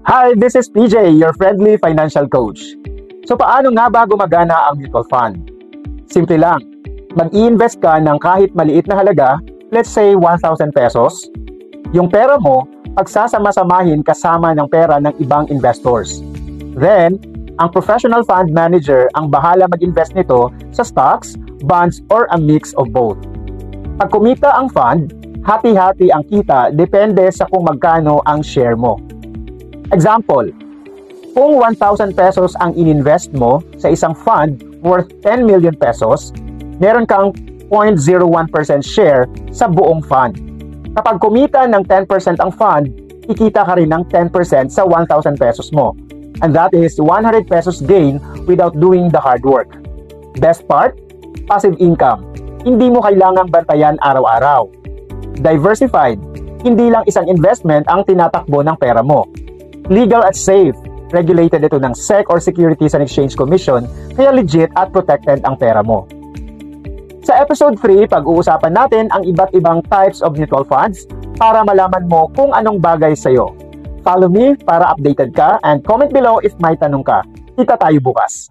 Hi, this is PJ, your friendly financial coach. So paano nga ba gumagana ang mutual fund? Simple lang. Mag-i-invest ka ng kahit maliit na halaga, let's say 1,000 pesos. Yung pera mo, pagsasama-samahin kasama ng pera ng ibang investors. Then, ang professional fund manager ang bahala mag-invest nito sa stocks, bonds, or a mix of both. Pag kumita ang fund, hati-hati ang kita depende sa kung magkano ang share mo. Example, kung 1,000 pesos ang ininvest mo sa isang fund worth 10 million pesos, meron kang 0.01% share sa buong fund. Kapag kumita ng 10% ang fund, kikita ka rin ng 10% sa 1,000 pesos mo. And that is 100 pesos gain without doing the hard work. Best part, passive income. Hindi mo kailangang bantayan araw-araw. Diversified. Hindi lang isang investment ang tinatakbo ng pera mo. Legal at safe. Regulated ito ng SEC or Securities and Exchange Commission, kaya legit at protected ang pera mo. Sa episode 3, pag-uusapan natin ang iba't ibang types of mutual funds para malaman mo kung anong bagay sa'yo. Follow me para updated ka and comment below if may tanong ka. Kita tayo bukas.